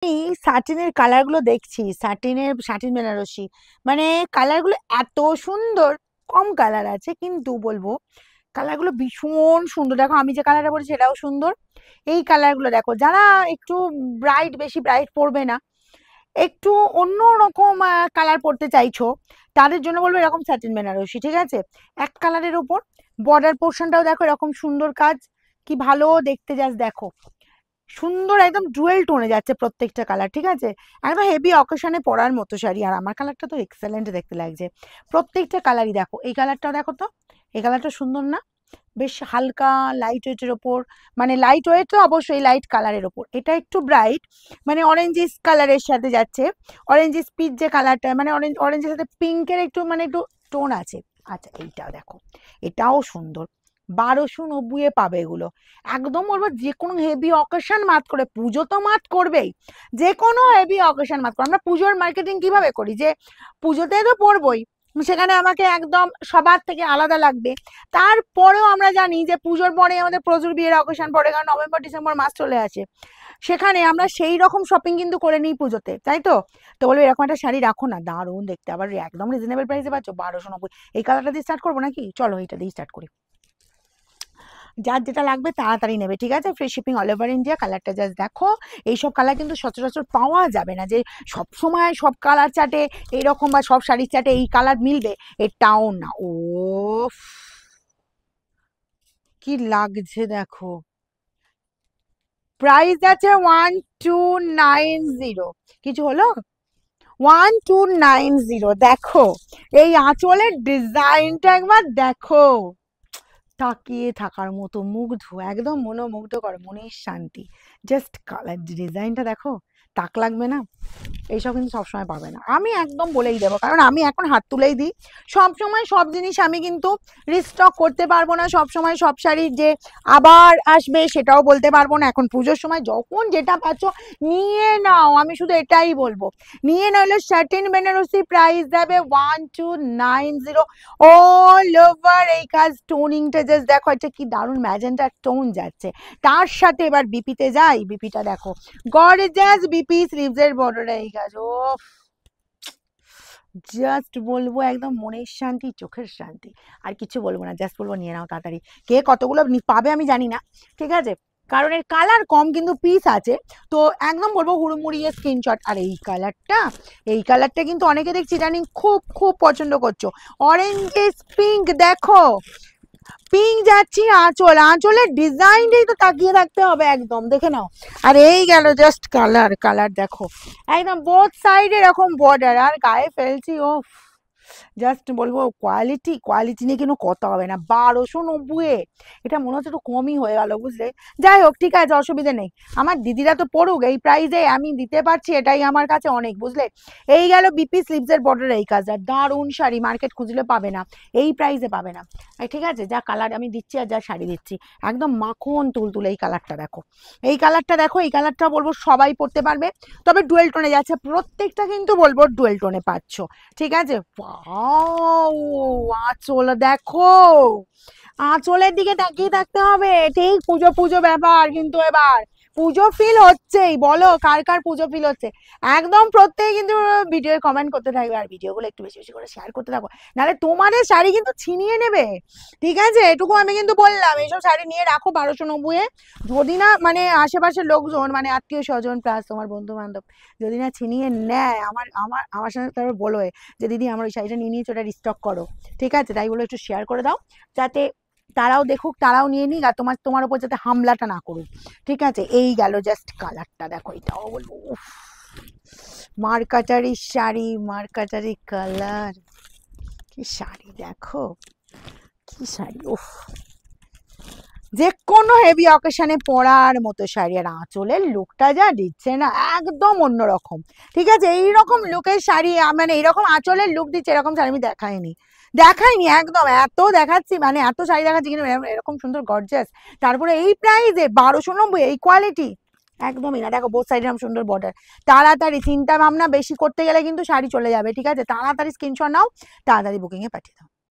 এই সাটিনের কালার গুলো দেখছি, সাটিন বেনারসি, মানে কালার গুলো এত সুন্দর। কম কালার আছে কিন্তু বলবো কালার গুলো ভীষণ সুন্দর। দেখো আমি যে কালারটা বলছি সেটাও সুন্দর। এই কালার গুলো দেখো, যারা একটু ব্রাইট, বেশি ব্রাইট পরবে না, একটু অন্য রকম কালার পরতে চাইছো, তাদের জন্য বলবো এরকম স্যাটিন বেনারসি। ঠিক আছে, এক কালারের উপর বর্ডার পোর্শনটাও দেখো এরকম সুন্দর কাজ, কি ভালো দেখতে জাস্ট দেখো, সুন্দর একদম ডুয়েল টোনে যাচ্ছে প্রত্যেকটা কালার। ঠিক আছে, একদম হেভি অকেশনে পরার মতো শাড়ি। আর আমার কালারটা তো এক্সেলেন্ট দেখতে লাগছে, প্রত্যেকটা কালারই দেখো। এই কালারটাও দেখো তো, এই কালারটা সুন্দর না? বেশ হালকা লাইট ওয়েটের ওপর, মানে লাইট ওয়েট তো অবশ্যই, লাইট কালারের ওপর। এটা একটু ব্রাইট, মানে অরেঞ্জিস কালারের সাথে যাচ্ছে, অরেঞ্জিস পিচ যে কালারটা, মানে অরেঞ্জের সাথে পিঙ্কের একটু মানে একটু টোন আছে। আচ্ছা এইটাও দেখো, এটাও সুন্দর। 1290 পাবে এগুলো। একদম বলবো যে কোনো হেভি অকেশন মাত করে, পুজো তো মাত করবেই, যে কোনো হেভি অকেশন মাত করে। আমরা পুজোর মার্কেটিং কিভাবে করি, যে পুজোতে তো পড়বই, সেখানে আমাকে একদম সবার থেকে আলাদা লাগবে। তারপরেও আমরা জানি যে পুজোর পরে আমাদের প্রচুর বিয়ের অকেশন পড়ে, কারণ নভেম্বর ডিসেম্বর মাস চলে আসে, সেখানে আমরা সেই রকম শপিং কিন্তু করে নিই পুজোতে, তাই তো? তো বলবো এরকম একটা শাড়ি রাখো না, দারুণ দেখতে, আবার একদম রিজনেবল প্রাইসে পাচ্ছ 1290। এই কালারটা দিয়ে স্টার্ট করবো নাকি? চলো এইটা দিয়ে স্টার্ট করি। যার যেটা লাগবে তাড়াতাড়ি নেবে, ঠিক আছে? Free shipping all over India. কালারটা জাস্ট দেখো, এইসব কালার কিন্তু সচরাচর পাওয়া যাবে না, যে সব সময় সব কালার চাটে এইরকম বা সব শাড়ির চাটে এই কালার মিলবে, এটাও না। ও কি লাগছে দেখো, প্রাইস আছে 1290। কিছু হলো? 1290। দেখো এই আঁচলের ডিজাইনটা একবার দেখো, তাকিয়ে থাকার মতো, মুগ্ধ, একদম মনোমুগ্ধকর, মনের শান্তি। জাস্ট কালার ডিজাইনটা দেখো, তাক লাগবে না? এইসব কিন্তু সবসময় পাবে না, আমি একদম বলেই দেবো, কারণ আমি এখন হাত তুলেই দিই। সবসময় সব জিনিস আমি কিন্তু রিস্টক করতে পারবো না, সবসময় সব শাড়ির যে আবার আসবে সেটাও বলতে পারবো না। এখন পুজোর সময় যখন যেটা পাচ্ছ নিয়ে নাও, আমি শুধু এটাই বলবো, নিয়ে নাহলে সার্টেন বেনারসি প্রাইস যাবে 1290 অল ওভার। এই কাজ টোনিংটা জাস্ট দেখো, এটা কি দারুণ ম্যাজেন্টা টোন যাচ্ছে। তার সাথে এবার বিপিতে যাই, বিপিটা দেখো, গর্জিয়াস বিপি স্লিভসের বর্ডারে এই কাজ। ও জাস্ট বলবো একদম মনের শান্তি, চোখের শান্তি, আর কিছু বলবো না, জাস্ট বলবো নিয়ে নাও তাড়াতাড়ি। কে কতগুলো পাবে আমি জানি না, ঠিক আছে, কারণ এর কালার কম কিন্তু পিস আছে। তো একদম বলবো হুড়মুড়িয়ে স্ক্রিনশট। আর এই কালারটা, এই কালারটা কিন্তু অনেকে দেখছি ইদানিং খুব খুব পছন্দ করছো, অরেঞ্জ পিঙ্ক দেখো, পিঙ্ক যাচ্ছি আঁচল, আঁচলের ডিজাইনটাই তো তাকিয়ে থাকতে হবে, একদম দেখে নাও। আর এই গেল জাস্ট কালার, কালার দেখো একদম বোথ সাইড এরকম বর্ডার, আর গায়ে ফেলছি ও জাস্ট বলবো কোয়ালিটি, কোয়ালিটি নিয়ে কিন্তু কথা হবে না। 1290, এটা মনে হচ্ছে একটু কমই হয়ে গেল, বুঝলে? যাই হোক ঠিক আছে, অসুবিধা নেই, আমার দিদিরা তো পড়ুক, এই প্রাইসে আমি দিতে পারছি, এটাই আমার কাছে অনেক, বুঝলে? এই গেল বিপি স্লিভসের বর্ডার এই কাজটা, দারুণ শাড়ি, মার্কেট খুঁজলে পাবে না, এই প্রাইসে পাবে না। ঠিক আছে, যা কালার আমি দিচ্ছি আর যা শাড়ি দিচ্ছি, একদম মাখন তুলতুলে। এই কালারটা দেখো, এই কালারটা দেখো, এই কালারটা বলবো সবাই পরতে পারবে, তবে ডুয়েল টোনে যাচ্ছে প্রত্যেকটা, কিন্তু বলবো ডুয়েল টোনে পাচ্ছ, ঠিক আছে? আঁচল দেখো, আঁচলের দিকে তাকিয়ে থাকতে হবে, ঠিক পুজো পুজো ব্যাপার কিন্তু এবার পুজো ফিল হচ্ছেই, বলো কার কার পুজো ফিল হচ্ছে? একদম প্রত্যেকে কিন্তু ভিডিও কমেন্ট করতে থাকবে, আর ভিডিওগুলো একটু বেশি বেশি করে শেয়ার করতে থাকো, নাহলে তোমাদের শাড়ি কিন্তু ছিনিয়ে নেবে, ঠিক আছে? এটুকু আমি কিন্তু বললাম, এইসব শাড়ি নিয়ে রাখো 1290। যদি না মানে আশেপাশের লোকজন, মানে আত্মীয় স্বজন প্লাস তোমার বন্ধু বান্ধব যদি না ছিনিয়ে নেয়, আমার আমার আমার সঙ্গে তারপর বলো যে দিদি আমার ওই শাড়িটা নিয়ে নিয়েছো, ওটা রিস্টক করো, ঠিক আছে? তাই বলে একটু শেয়ার করে দাও, যাতে তারাও দেখুক, তারাও নিয়ে নিক, আর তোমার তোমার উপর যাতে হামলাটা না করুক, ঠিক আছে? এই গেল জাস্ট কালারটা দেখো, এটাও বলবো উফ, মার্কাটারি শাড়ি, মার্কাটারি কালার, কি শাড়ি দেখো, কি শাড়ি, উফ, যে কোনো হেভি অকেশনে পরার মতো শাড়ি। আর আঁচলের লুকটা যা দিচ্ছে না, একদম অন্যরকম, ঠিক আছে? এইরকম লুকের শাড়ি, মানে এইরকম আঁচলের লুক দিচ্ছে এরকম শাড়ি আমি দেখাইনি, দেখাইনি একদম। এত দেখাচ্ছি, মানে এত শাড়ি দেখাচ্ছি, কিন্তু এরকম সুন্দর গর্জিয়াস, তারপরে এই প্রাইসে 1290, এই কোয়ালিটি একদমই না। দেখো বোথ সাইডে এরকম সুন্দর বর্ডার, তাড়াতাড়ি, চিন্তা ভাবনা বেশি করতে গেলে কিন্তু শাড়ি চলে যাবে, ঠিক আছে? তাড়াতাড়ি স্ক্রিনশট নাও, তাড়াতাড়ি বুকিং এ পাঠিয়ে দাও।